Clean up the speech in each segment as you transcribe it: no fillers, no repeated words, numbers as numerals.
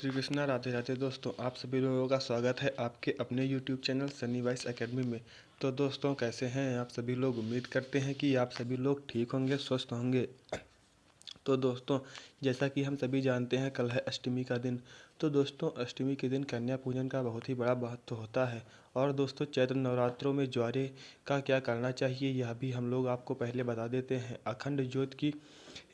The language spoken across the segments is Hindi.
श्री कृष्णा राधे राधे। दोस्तों, आप सभी लोगों का स्वागत है आपके अपने YouTube channel Sunny voice academy में। तो दोस्तों, कैसे हैं आप सभी लोग? उम्मीद करते हैं कि आप सभी लोग ठीक होंगे, स्वस्थ होंगे। तो दोस्तों, जैसा कि हम सभी जानते हैं, कल है अष्टमी का दिन। तो दोस्तों, अष्टमी के दिन कन्या पूजन का बहुत ही बड़ा महत्व होता है। और दोस्तों, चैत्र नवरात्रों में ज्वारे का क्या करना चाहिए, यह भी हम लोग आपको पहले बता देते हैं। अखंड ज्योत की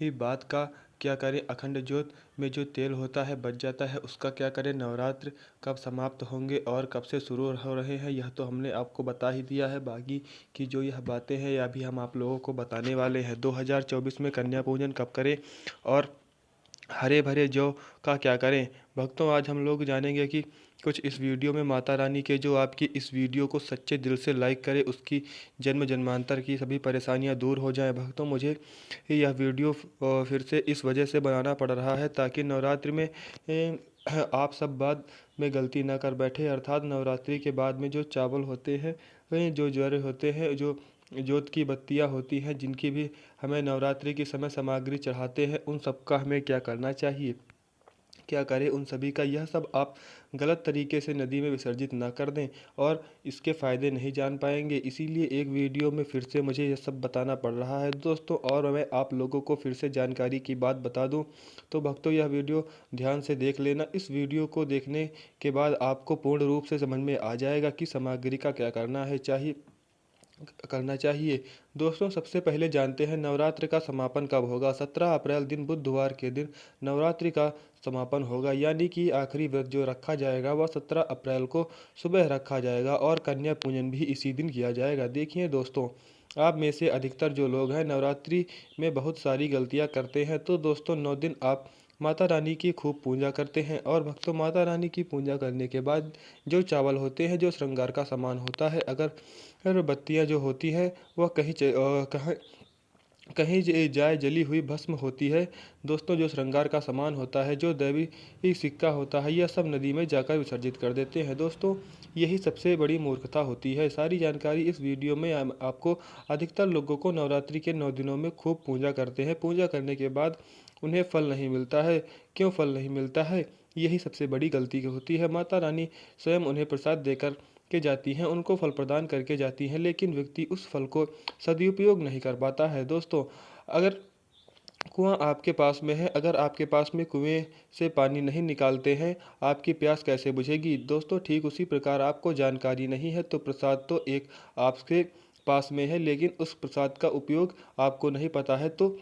ही बात का क्या करें, अखंड ज्योत में जो तेल होता है बच जाता है, उसका क्या करें, नवरात्र कब समाप्त होंगे और कब से शुरू हो रहे हैं, यह तो हमने आपको बता ही दिया है। बाकी की जो यह बातें हैं, यह भी हम आप लोगों को बताने वाले हैं। 2024 में कन्या पूजन कब करें और हरे भरे जौ का क्या करें। भक्तों, आज हम लोग जानेंगे कि कुछ इस वीडियो में माता रानी के जो आपकी इस वीडियो को सच्चे दिल से लाइक करे, उसकी जन्म जन्मांतर की सभी परेशानियां दूर हो जाएं। भक्तों, मुझे यह वीडियो फिर से इस वजह से बनाना पड़ रहा है ताकि नवरात्रि में आप सब बाद में गलती ना कर बैठे। अर्थात नवरात्रि के बाद में जो चावल होते हैं, जो ज्वारे होते हैं, जो जोत की बत्तियां होती हैं, जिनकी भी हमें नवरात्रि के समय सामग्री चढ़ाते हैं, उन सब का हमें क्या करना चाहिए, क्या करें उन सभी का, यह सब आप गलत तरीके से नदी में विसर्जित ना कर दें और इसके फ़ायदे नहीं जान पाएंगे। इसीलिए एक वीडियो में फिर से मुझे यह सब बताना पड़ रहा है दोस्तों। और मैं आप लोगों को फिर से जानकारी की बात बता दूं तो भक्तों, यह वीडियो ध्यान से देख लेना। इस वीडियो को देखने के बाद आपको पूर्ण रूप से समझ में आ जाएगा कि सामग्री का क्या करना चाहिए। दोस्तों, सबसे पहले जानते हैं नवरात्र का समापन कब होगा। 17 अप्रैल दिन बुधवार के दिन नवरात्रि का समापन होगा, यानी कि आखिरी व्रत जो रखा जाएगा वह 17 अप्रैल को सुबह रखा जाएगा और कन्या पूजन भी इसी दिन किया जाएगा। देखिए दोस्तों, आप में से अधिकतर जो लोग हैं नवरात्रि में बहुत सारी गलतियां करते हैं। तो दोस्तों, 9 दिन आप माता रानी की खूब पूजा करते हैं। और भक्तों, माता रानी की पूजा करने के बाद जो चावल होते हैं, जो श्रृंगार का सामान होता है, अगर बत्तियां जो होती है वह कहीं कहीं जाए जली हुई भस्म होती है। दोस्तों, जो श्रृंगार का सामान होता है, जो दैवी सिक्का होता है, यह सब नदी में जाकर विसर्जित कर देते हैं। दोस्तों, यही सबसे बड़ी मूर्खता होती है। सारी जानकारी इस वीडियो में आपको। अधिकतर लोगों को नवरात्रि के 9 दिनों में खूब पूजा करते हैं। पूजा करने के बाद उन्हें फल नहीं मिलता है। क्यों फल नहीं मिलता है? यही सबसे बड़ी गलती होती है। माता रानी स्वयं उन्हें प्रसाद देकर के जाती हैं, उनको फल प्रदान करके जाती हैं, लेकिन व्यक्ति उस फल को सदुपयोग नहीं कर पाता है। दोस्तों, अगर कुआं आपके पास में है, अगर आपके पास में कुएं से पानी नहीं निकालते हैं, आपकी प्यास कैसे बुझेगी? दोस्तों, ठीक उसी प्रकार आपको जानकारी नहीं है तो प्रसाद तो एक आपके पास में है, लेकिन उस प्रसाद का उपयोग आपको नहीं पता है, तो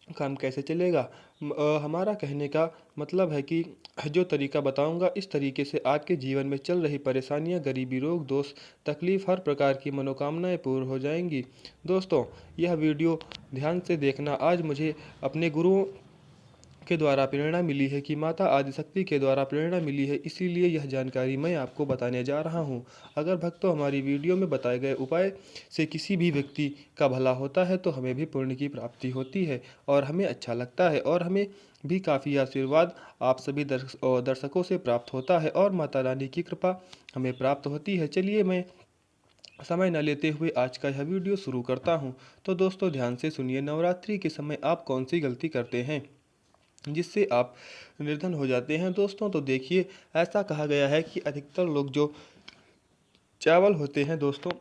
काम कैसे चलेगा? हमारा कहने का मतलब है कि जो तरीका बताऊंगा, इस तरीके से आपके जीवन में चल रही परेशानियां, गरीबी, रोग दोष, तकलीफ, हर प्रकार की मनोकामनाएं पूर्ण हो जाएंगी। दोस्तों, यह वीडियो ध्यान से देखना। आज मुझे अपने गुरुओं के द्वारा प्रेरणा मिली है, कि माता आदिशक्ति के द्वारा प्रेरणा मिली है, इसीलिए यह जानकारी मैं आपको बताने जा रहा हूँ। अगर भक्तों, हमारी वीडियो में बताए गए उपाय से किसी भी व्यक्ति का भला होता है तो हमें भी पुण्य की प्राप्ति होती है और हमें अच्छा लगता है, और हमें भी काफ़ी आशीर्वाद आप सभी दर्शकों से प्राप्त होता है और माता रानी की कृपा हमें प्राप्त होती है। चलिए, मैं समय न लेते हुए आज का यह वीडियो शुरू करता हूँ। तो दोस्तों, ध्यान से सुनिए। नवरात्रि के समय आप कौन सी गलती करते हैं जिससे आप निर्धन हो जाते हैं? दोस्तों, तो देखिए, ऐसा कहा गया है कि अधिकतर लोग जो चावल होते हैं, दोस्तों,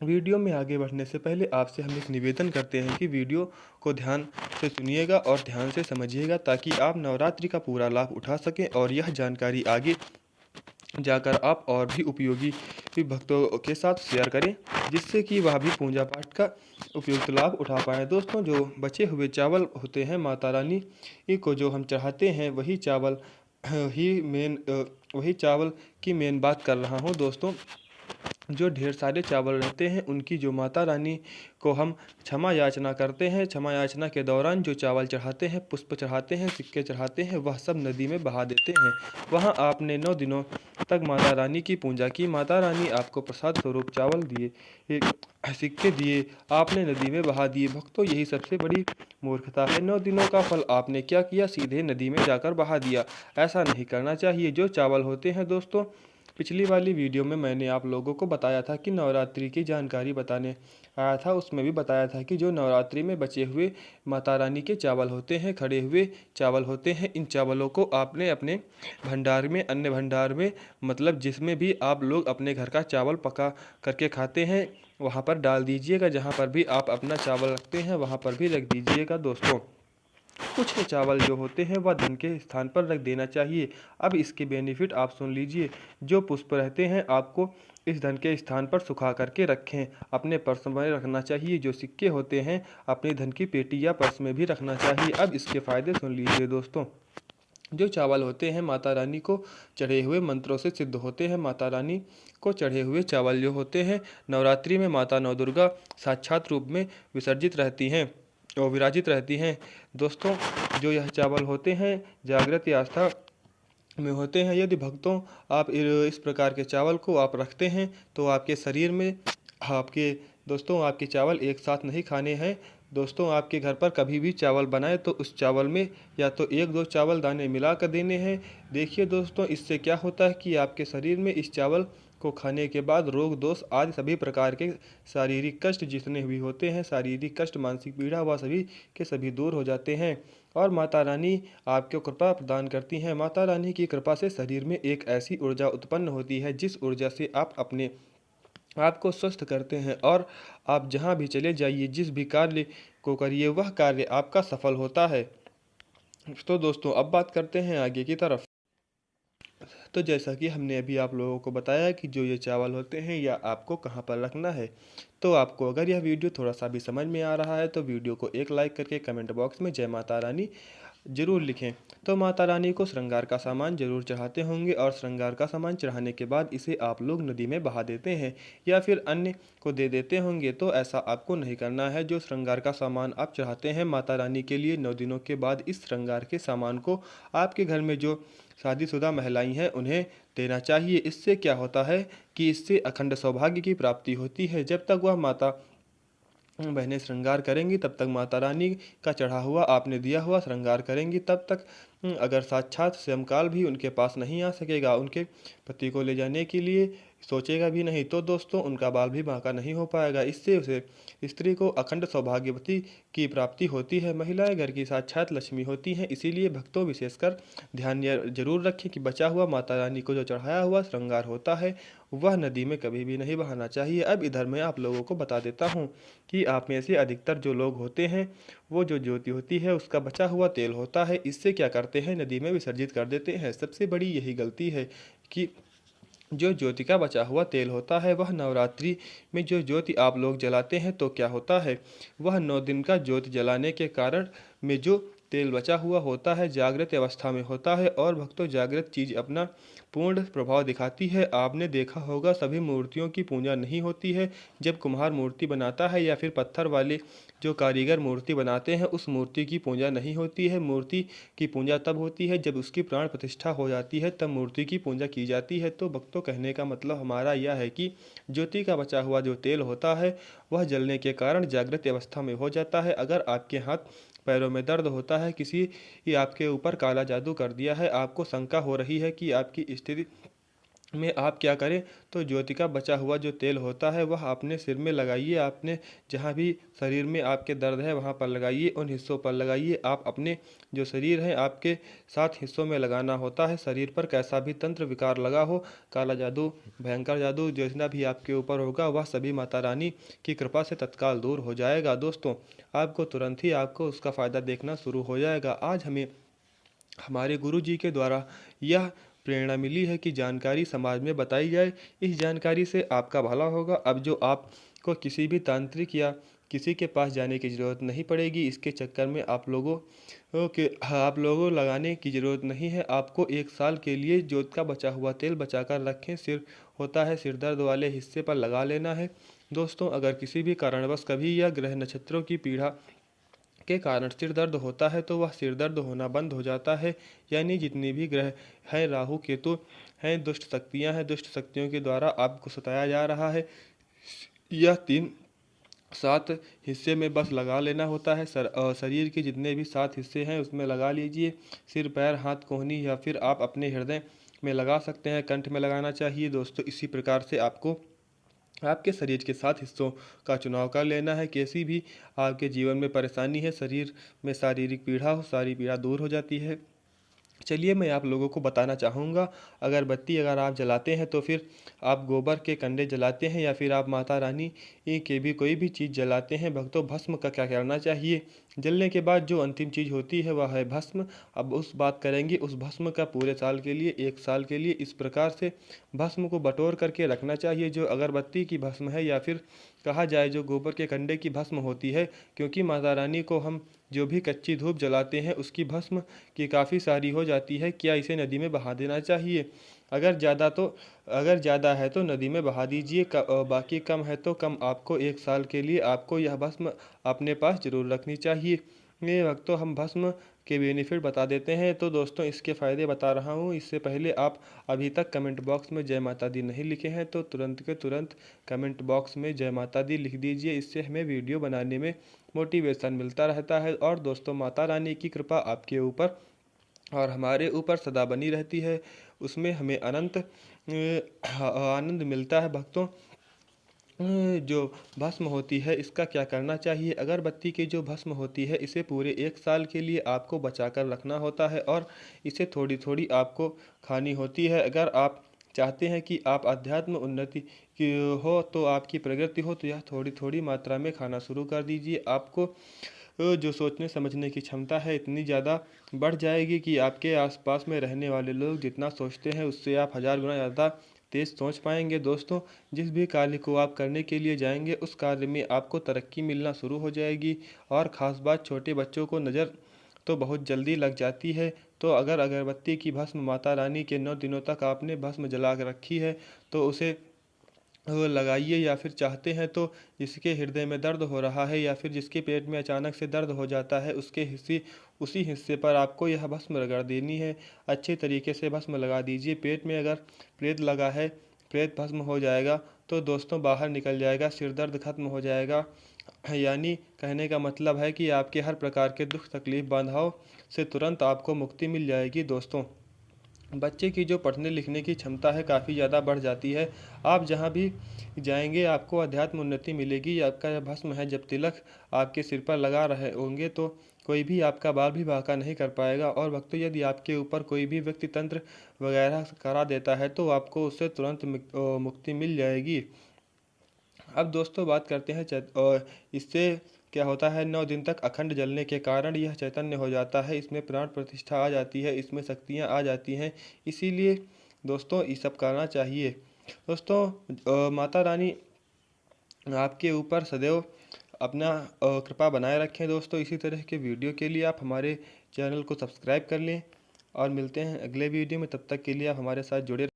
वीडियो में आगे बढ़ने से पहले आपसे हम एक निवेदन करते हैं कि वीडियो को ध्यान से सुनिएगा और ध्यान से समझिएगा, ताकि आप नवरात्रि का पूरा लाभ उठा सकें और यह जानकारी आगे जाकर आप और भी उपयोगी भक्तों के साथ शेयर करें, जिससे कि वह भी पूजा पाठ का उपयुक्त लाभ उठा पाएँ। दोस्तों, जो बचे हुए चावल होते हैं, माता रानी को जो हम चढ़ाते हैं, वही चावल की मेन बात कर रहा हूँ। दोस्तों, जो ढेर सारे चावल रहते हैं, उनकी जो माता रानी को हम क्षमा याचना करते हैं, क्षमा याचना के दौरान जो चावल चढ़ाते हैं, पुष्प चढ़ाते हैं, सिक्के चढ़ाते हैं, वह सब नदी में बहा देते हैं। वहाँ आपने 9 दिनों तक माता रानी की पूजा की, माता रानी आपको प्रसाद स्वरूप चावल दिए, सिक्के दिए, आपने नदी में बहा दिए। भक्तों, यही सबसे बड़ी मूर्खता है। 9 दिनों का फल आपने क्या किया? सीधे नदी में जाकर बहा दिया। ऐसा नहीं करना चाहिए। जो चावल होते हैं दोस्तों, पिछली वाली वीडियो में मैंने आप लोगों को बताया था कि नवरात्रि की जानकारी बताने आया था। उसमें भी बताया था कि जो नवरात्रि में बचे हुए माता रानी के चावल होते हैं, खड़े हुए चावल होते हैं, इन चावलों को आपने अपने भंडार में, अन्य भंडार में, मतलब जिसमें भी आप लोग अपने घर का चावल पका करके खाते हैं वहाँ पर डाल दीजिएगा। जहाँ पर भी आप अपना चावल रखते हैं वहाँ पर भी रख दीजिएगा दोस्तों। कुछ चावल जो होते हैं वह धन के स्थान पर रख देना चाहिए। अब इसके बेनिफिट आप सुन लीजिए। जो पुष्प रहते हैं आपको इस धन के स्थान पर सुखा करके रखें, अपने पर्स में रखना चाहिए। जो सिक्के होते हैं अपनी धन की पेटी या पर्स में भी रखना चाहिए। अब इसके फायदे सुन लीजिए दोस्तों। जो चावल होते हैं माता रानी को चढ़े हुए मंत्रों से सिद्ध होते हैं। माता रानी को चढ़े हुए चावल जो होते हैं, नवरात्रि में माता नौ दुर्गा साक्षात रूप में विसर्जित रहती हैं और विराजित रहती हैं दोस्तों। जो यह चावल होते हैं जागृत आस्था में होते हैं। यदि भक्तों आप इस प्रकार के चावल को आप रखते हैं तो आपके शरीर में आपके दोस्तों आपके चावल एक साथ नहीं खाने हैं दोस्तों। आपके घर पर कभी भी चावल बनाए तो उस चावल में या तो एक दो चावल दाने मिला कर देने हैं। देखिए दोस्तों, इससे क्या होता है कि आपके शरीर में इस चावल को खाने के बाद रोग दोष आदि सभी प्रकार के शारीरिक कष्ट जितने भी होते हैं, शारीरिक कष्ट, मानसिक पीड़ा, वह सभी के सभी दूर हो जाते हैं। और माता रानी आपको कृपा प्रदान करती हैं। माता रानी की कृपा से शरीर में एक ऐसी ऊर्जा उत्पन्न होती है जिस ऊर्जा से आप अपने आप को स्वस्थ करते हैं और आप जहाँ भी चले जाइए, जिस भी कार्य को करिए, वह कार्य आपका सफल होता है। तो दोस्तों अब बात करते हैं आगे की तरफ। तो जैसा कि हमने अभी आप लोगों को बताया कि जो ये चावल होते हैं या आपको कहाँ पर रखना है। तो आपको अगर यह वीडियो थोड़ा सा भी समझ में आ रहा है तो वीडियो को एक लाइक करके कमेंट बॉक्स में जय माता रानी जरूर लिखें। तो माता रानी को श्रृंगार का सामान जरूर चढ़ाते होंगे और श्रृंगार का सामान चढ़ाने के बाद इसे आप लोग नदी में बहा देते हैं या फिर अन्य को दे देते होंगे। तो ऐसा आपको नहीं करना है। जो श्रृंगार का सामान आप चढ़ाते हैं माता रानी के लिए 9 दिनों के बाद इस श्रृंगार के सामान को आपके घर में जो शादीशुदा महिलाएं हैं उन्हें देना चाहिए। इससे क्या होता है कि इससे अखंड सौभाग्य की प्राप्ति होती है। जब तक वह माता बहनें श्रृंगार करेंगी तब तक माता रानी का चढ़ा हुआ आपने दिया हुआ श्रृंगार करेंगी। तब तक अगर साक्षात स्वयंकाल भी उनके पास नहीं आ सकेगा, उनके पति को ले जाने के लिए सोचेगा भी नहीं, तो दोस्तों उनका बाल भी बांका नहीं हो पाएगा। इससे उसे स्त्री को अखंड सौभाग्यवती की प्राप्ति होती है। महिलाएं घर की साक्षात लक्ष्मी होती हैं। इसीलिए भक्तों विशेषकर ध्यान जरूर रखें कि बचा हुआ माता रानी को जो चढ़ाया हुआ श्रृंगार होता है वह नदी में कभी भी नहीं बहाना चाहिए। अब इधर मैं आप लोगों को बता देता हूँ कि आप में से अधिकतर जो लोग होते हैं वो जो ज्योति होती है उसका बचा हुआ तेल होता है, इससे क्या करते हैं नदी में विसर्जित कर देते हैं। सबसे बड़ी यही गलती है कि जो ज्योति का बचा हुआ तेल होता है वह नवरात्रि में जो ज्योति आप लोग जलाते हैं तो क्या होता है, वह 9 दिन का ज्योति जलाने के कारण में जो तेल बचा हुआ होता है जागृत अवस्था में होता है। और भक्तों जागृत चीज अपना पूर्ण प्रभाव दिखाती है। आपने देखा होगा सभी मूर्तियों की पूजा नहीं होती है। जब कुम्हार मूर्ति बनाता है या फिर पत्थर वाले जो कारीगर मूर्ति बनाते हैं उस मूर्ति की पूजा नहीं होती है। मूर्ति की पूजा तब होती है जब उसकी प्राण प्रतिष्ठा हो जाती है, तब मूर्ति की पूजा की जाती है। तो भक्तों कहने का मतलब हमारा यह है कि ज्योति का बचा हुआ जो तेल होता है वह जलने के कारण जागृत अवस्था में हो जाता है। अगर आपके हाथ पैरों में दर्द होता है, किसी आपके ऊपर काला जादू कर दिया है, आपको शंका हो रही है कि आपकी स्थिति में आप क्या करें, तो ज्योति का बचा हुआ जो तेल होता है वह अपने सिर में लगाइए। आपने जहाँ भी शरीर में आपके दर्द है वहाँ पर लगाइए, उन हिस्सों पर लगाइए। आप अपने जो शरीर है आपके 7 हिस्सों में लगाना होता है। शरीर पर कैसा भी तंत्र विकार लगा हो, काला जादू, भयंकर जादू जितना भी आपके ऊपर होगा वह सभी माता रानी की कृपा से तत्काल दूर हो जाएगा। दोस्तों आपको तुरंत ही आपको उसका फ़ायदा देखना शुरू हो जाएगा। आज हमें हमारे गुरु जी के द्वारा यह प्रेरणा मिली है कि जानकारी समाज में बताई जाए। इस जानकारी से आपका भला होगा। अब जो आपको किसी भी तांत्रिक या किसी के पास जाने की ज़रूरत नहीं पड़ेगी। इसके चक्कर में आप लोगों लगाने की ज़रूरत नहीं है। आपको 1 साल के लिए जोत का बचा हुआ तेल बचा कर रखें। सिर होता है सिर दर्द वाले हिस्से पर लगा लेना है। दोस्तों अगर किसी भी कारणवश कभी या ग्रह नक्षत्रों की पीड़ा के कारण सिर दर्द होता है तो वह सिर दर्द होना बंद हो जाता है। यानी जितनी भी ग्रह हैं, राहु केतु हैं, दुष्ट शक्तियां हैं, दुष्ट शक्तियों के द्वारा आपको सताया जा रहा है, यह 3-7 हिस्से में बस लगा लेना होता है। शरीर के जितने भी 7 हिस्से हैं उसमें लगा लीजिए। सिर, पैर, हाथ, कोहनी या फिर आप अपने हृदय में लगा सकते हैं, कंठ में लगाना चाहिए दोस्तों। इसी प्रकार से आपको आपके शरीर के 7 हिस्सों का चुनाव कर लेना है। कैसी भी आपके जीवन में परेशानी है, शरीर में शारीरिक पीड़ा हो, सारी पीड़ा दूर हो जाती है। चलिए मैं आप लोगों को बताना चाहूँगा, अगरबत्ती अगर आप जलाते हैं तो फिर आप गोबर के कंडे जलाते हैं या फिर आप माता रानी के भी कोई भी चीज़ जलाते हैं भक्तों, भस्म का क्या करना चाहिए। जलने के बाद जो अंतिम चीज़ होती है वह है भस्म। अब उस बात करेंगे उस भस्म का पूरे साल के लिए, 1 साल के लिए। इस प्रकार से भस्म को बटोर करके रखना चाहिए। जो अगरबत्ती की भस्म है या फिर कहा जाए जो गोबर के कंडे की भस्म होती है, क्योंकि माता रानी को हम जो भी कच्ची धूप जलाते हैं उसकी भस्म की काफ़ी सारी हो जाती है। क्या इसे नदी में बहा देना चाहिए? अगर ज़्यादा है तो नदी में बहा दीजिए, बाकी कम है तो कम। आपको 1 साल के लिए आपको यह भस्म अपने पास ज़रूर रखनी चाहिए। ये भक्तों हम भस्म के बेनिफिट बता देते हैं। तो दोस्तों इसके फ़ायदे बता रहा हूँ, इससे पहले आप अभी तक कमेंट बॉक्स में जय माता दी नहीं लिखे हैं तो तुरंत के तुरंत कमेंट बॉक्स में जय माता दी लिख दीजिए। इससे हमें वीडियो बनाने में मोटिवेशन मिलता रहता है। और दोस्तों माता रानी की कृपा आपके ऊपर और हमारे ऊपर सदा बनी रहती है, उसमें हमें अनंत आनंद मिलता है भक्तों। जो भस्म होती है इसका क्या करना चाहिए। अगरबत्ती की जो भस्म होती है इसे पूरे 1 साल के लिए आपको बचा कर रखना होता है और इसे थोड़ी थोड़ी आपको खानी होती है। अगर आप चाहते हैं कि आप अध्यात्म उन्नति की हो तो आपकी प्रगति हो तो यह थोड़ी थोड़ी मात्रा में खाना शुरू कर दीजिए। आपको जो सोचने समझने की क्षमता है इतनी ज़्यादा बढ़ जाएगी कि आपके आसपास में रहने वाले लोग जितना सोचते हैं उससे आप 1000 गुना ज़्यादा तेज़ सोच पाएंगे। दोस्तों जिस भी कार्य को आप करने के लिए जाएंगे उस कार्य में आपको तरक्की मिलना शुरू हो जाएगी। और ख़ास बात छोटे बच्चों को नज़र तो बहुत जल्दी लग जाती है। तो अगर अगरबत्ती की भस्म माता रानी के 9 दिनों तक आपने भस्म जला कर रखी है तो उसे वो लगाइए। या फिर चाहते हैं तो जिसके हृदय में दर्द हो रहा है या फिर जिसके पेट में अचानक से दर्द हो जाता है उसके हिस्से उसी हिस्से पर आपको यह भस्म रगड़ देनी है। अच्छे तरीके से भस्म लगा दीजिए। पेट में अगर प्रेत लगा है, प्रेत भस्म हो जाएगा तो दोस्तों बाहर निकल जाएगा, सिर दर्द खत्म हो जाएगा। यानी कहने का मतलब है कि आपके हर प्रकार के दुख तकलीफ बाधाओं से तुरंत आपको मुक्ति मिल जाएगी। दोस्तों बच्चे की जो पढ़ने लिखने की क्षमता है काफ़ी ज़्यादा बढ़ जाती है। आप जहाँ भी जाएंगे आपको अध्यात्म उन्नति मिलेगी। आपका यह भस्म है जब तिलक आपके सिर पर लगा रहे होंगे तो कोई भी आपका बाल भी बांका नहीं कर पाएगा। और भक्तों यदि आपके ऊपर कोई भी व्यक्ति तंत्र वगैरह करा देता है तो आपको उससे तुरंत मुक्ति मिल जाएगी। अब दोस्तों बात करते हैं और इससे क्या होता है। 9 दिन तक अखंड जलने के कारण यह चैतन्य हो जाता है, इसमें प्राण प्रतिष्ठा आ जाती है, इसमें शक्तियाँ आ जाती हैं। इसीलिए दोस्तों ये सब करना चाहिए। दोस्तों माता रानी आपके ऊपर सदैव अपना कृपा बनाए रखें। दोस्तों इसी तरह के वीडियो के लिए आप हमारे चैनल को सब्सक्राइब कर लें और मिलते हैं अगले वीडियो में। तब तक के लिए आप हमारे साथ जुड़े